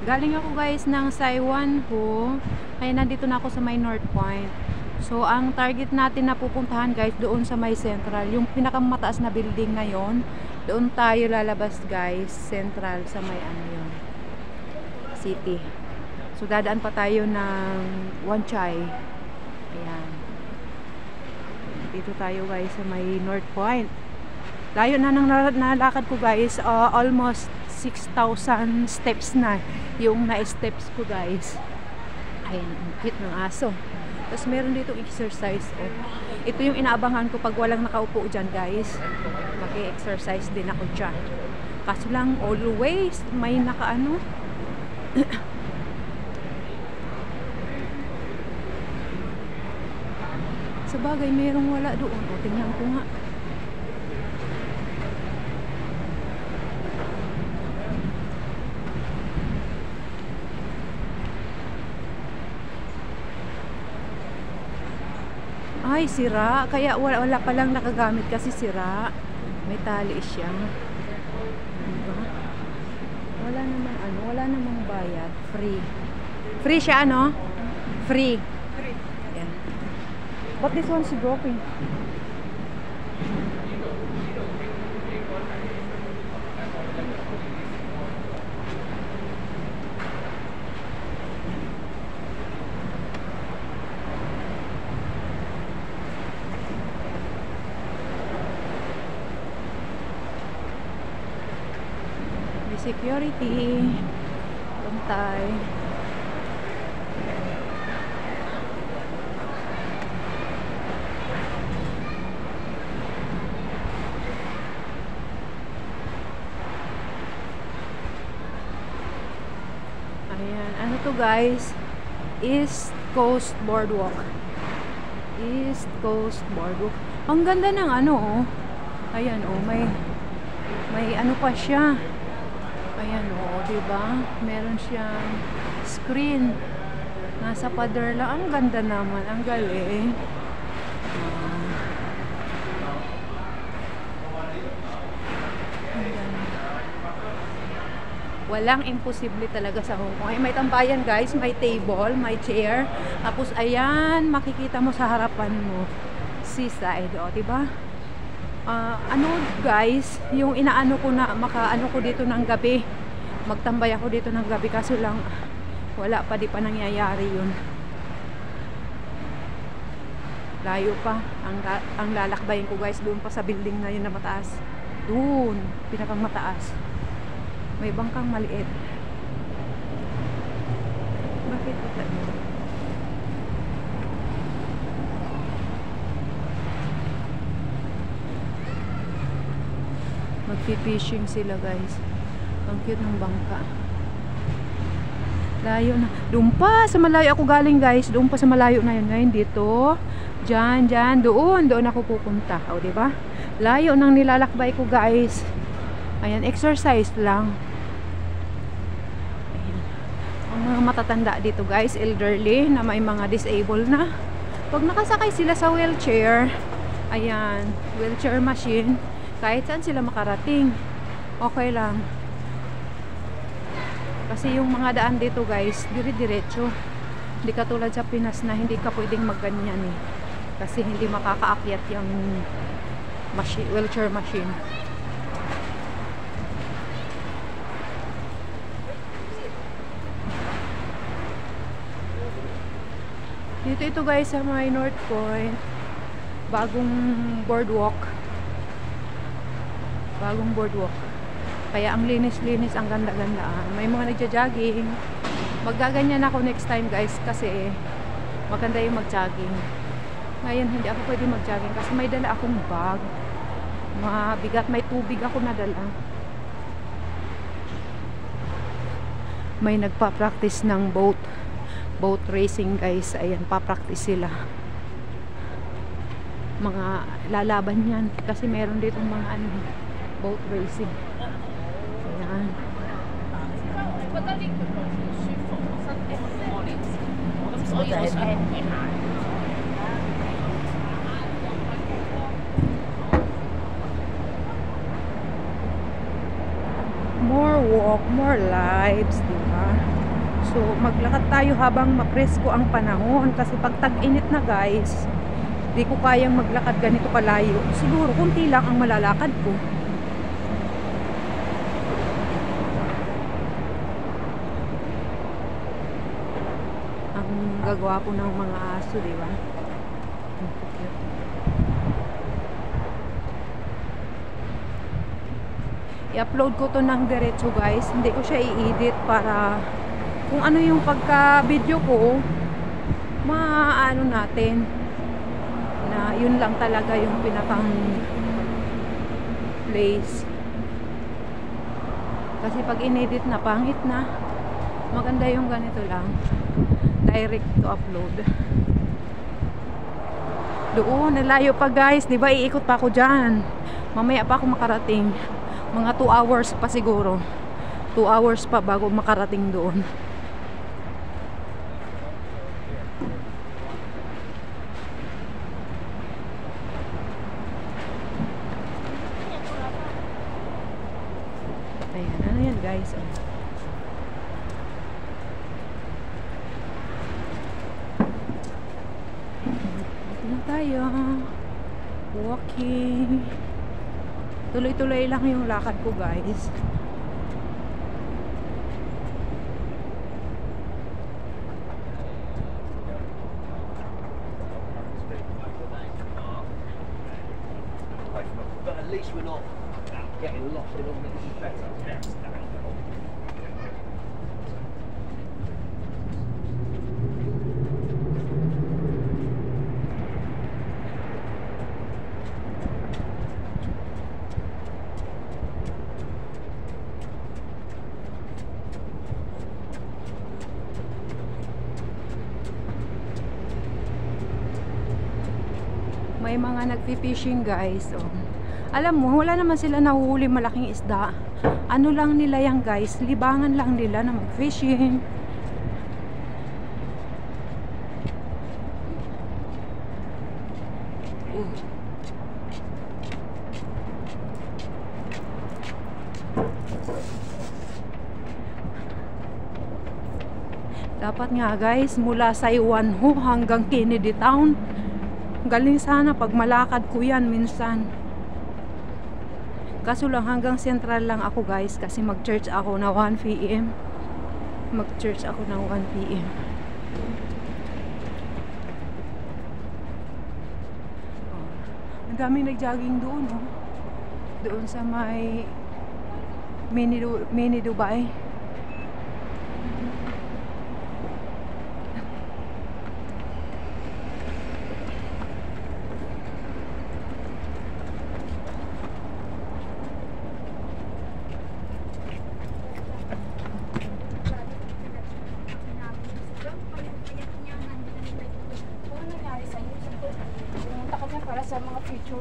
Galing ako guys ng Saiwanho. Kaya nandito na ako sa may North Point. So ang target natin na pupuntahan guys doon sa may Central. Yung pinakamataas na building ngayon. Doon tayo lalabas guys. Central sa may ano yun. City. So dadaan pa tayo ng Wan Chai. Ayan. Dito tayo guys sa may North Point. Layo na nang nalakad ko guys. Almost 6,000 steps na yung na-steps ko guys. Ayun, ang cute ng aso. Tapos meron dito exercise. Oh. Ito yung inaabangan ko pag walang nakaupo dyan guys. Mag-exercise din ako dyan. Kaso lang always may nakaano. Sa bagay merong wala doon. O, tingnan ko nga. Ay, sira. Kaya wala palang nakagamit kasi sira. May tali siya. Diba? Wala namang ano, wala namang bayad. Free. Free siya, ano? Free. Free. Yeah. But this one's broken. Security. Bantay. Ayan. Ano to guys? East Coast Boardwalk. East Coast Boardwalk. Ang ganda ng ano oh. Ayan oh. May ano pa siya. Ayan o, diba? Meron siyang screen. Nasa pader lang. Ang ganda naman. Ang galing. Walang imposible talaga sa Hong Kong. Ay, may tambayan guys. May table, may chair. Tapos ayan, makikita mo sa harapan mo. Seaside. O, diba? Ano guys, yung inaano ko na makaano ko dito ng gabi, magtambay ako dito ng gabi, kaso lang wala pa, di pa nangyayari yun. Layo pa ang lalakbayin ko guys, doon pa sa building na yun na mataas, doon pinakang mataas, may bangkang maliit. Bakit ito? Magpi-fishing sila guys. Ang cute ng bangka. Layo na. Doon pa sa malayo ako galing guys. Doon pa sa malayo na yun. Ngayon dito. Diyan, diyan. Doon ako pupunta. O, diba? Layo nang nilalakbay ko guys. Ayan, exercise lang. Ayan. Ang mga matatanda dito guys, elderly, na may mga disabled na. Pag nakasakay sila sa wheelchair, ayan, wheelchair machine, kahit saan sila makarating, okay lang. Kasi yung mga daan dito guys, dire-diretso. Hindi katulad sa Pinas na hindi ka pwedeng magganyan eh. Kasi hindi makakaakyat yung machine, wheelchair machine. Dito ito guys sa may North Point. Bagong boardwalk. Bagong boardwalk. Kaya ang linis-linis, ang ganda-ganda. May mga nagja-jogging. Maggaganyan ako next time guys kasi maganda yung mag-jogging. Ngayon hindi ako pwede mag-jogging kasi may dala akong bag. Mabigat, may tubig ako nadala. May nagpa-practice ng boat racing guys. Ayan, pa-practice sila. Mga lalaban yan kasi meron dito mga ano, boat racing. Ayan. More walk, more lives, diba? So maglakad tayo habang mapresko ang panahon, kasi pag tag-init na guys, di ko kayang maglakad ganito kalayo. Siguro kunti lang ang malalakad ko. Ang gagawa ko ng mga aso, di ba? I-upload ko to ng diretso guys, hindi ko siya i-edit para kung ano yung pagka-video ko, maano natin na yun lang talaga yung pinakang place. Kasi pag inedit na, pangit na. Maganda yung ganito lang, direct to upload. Doon, nalayo pa guys, di ba? Iikot pa ako dyan, mamaya pa ako makarating. Mga 2 hours pa siguro. 2 hours pa bago makarating doon. Ayan, ano yan guys? Dito na tayo. Walking. Tuloy-tuloy lang yung lakad ko guys. But at least we're not getting lost in all this is better. May mga nagpi-fishing guys. Oh. Alam mo, wala naman sila nahuhuli malaking isda. Ano lang nila yan guys, libangan lang nila na mag-fishing. Dapat nga guys, mula sa Iwanho hanggang Kennedy Town, galing sana pag malakad ko yan minsan. Kaso lang hanggang Central lang ako guys, kasi mag-church ako na 1 PM. Mag-church ako ng 1 PM. Oh. Ang dami nag-jogging doon, oh. Doon sa may mini Dubai. Para sa mga future.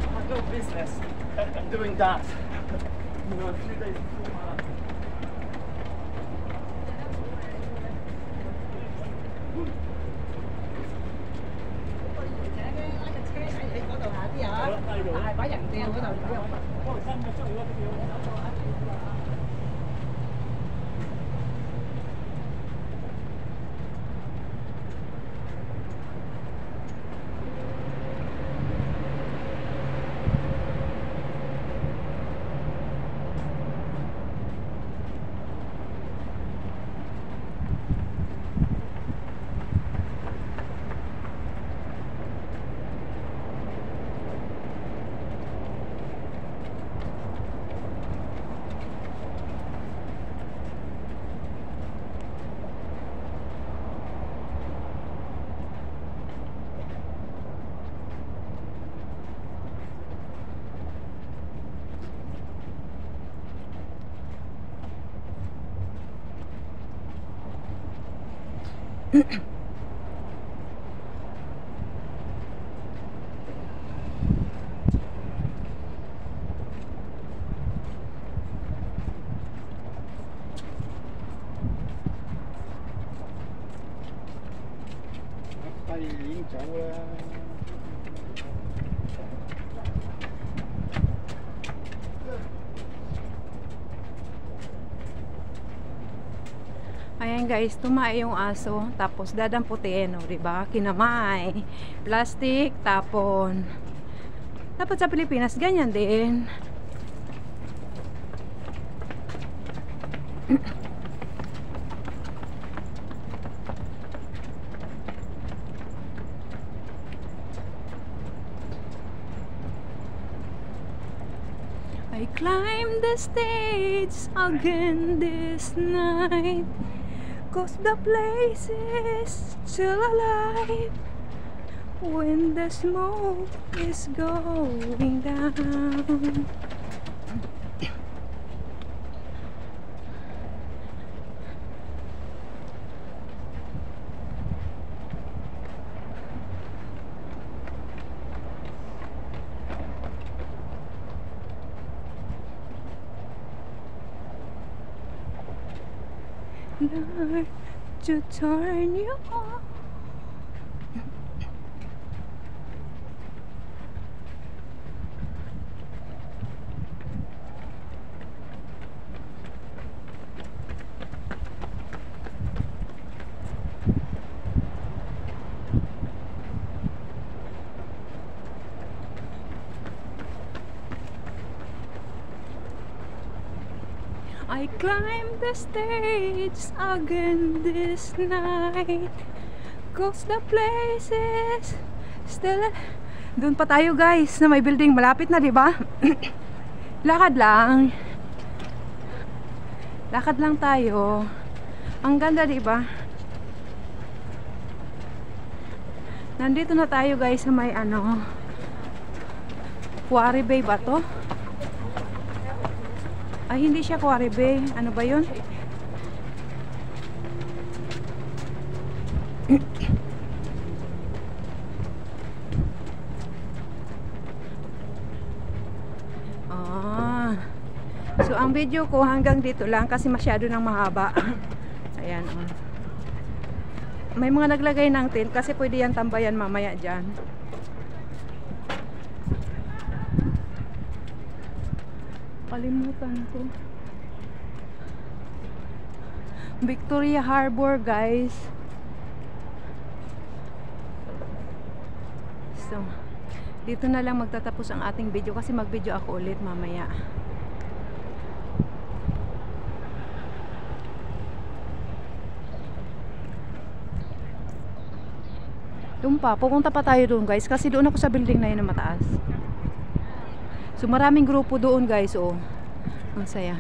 I've got a business. I'm doing that. You know, a few days before my bả dặn tiêu cái đầu 影酒啦。Ayan guys, tumae yung aso, tapos dadamputin, o diba? Kinamay, plastic, tapon. Dapat sa Pilipinas, ganyan din. I climb the stage again this night, 'cause the place is still alive when the smoke is going down. Lord, to turn you on. I climb the stage again this night, 'cause the place is still. Doon pa tayo guys, na may building, malapit na, 'di ba? Lakad lang. Lakad lang tayo. Ang ganda, 'di ba? Nandito na tayo guys sa may Quarry Bay ba to? Ay, hindi siya Quarry Bay. Ano ba yun? So, ang video ko hanggang dito lang kasi masyado nang mahaba. Ayan, oh. May mga naglagay ng tent kasi pwede yan tambayan mamaya dyan. Kalimutan ko. Victoria Harbor guys. So, dito na lang magtatapos ang ating video kasi mag-video ako ulit mamaya. Doon pa, pupunta pa tayo doon guys kasi doon ako sa building na yun na mataas. So maraming grupo doon guys, oh. Ang saya.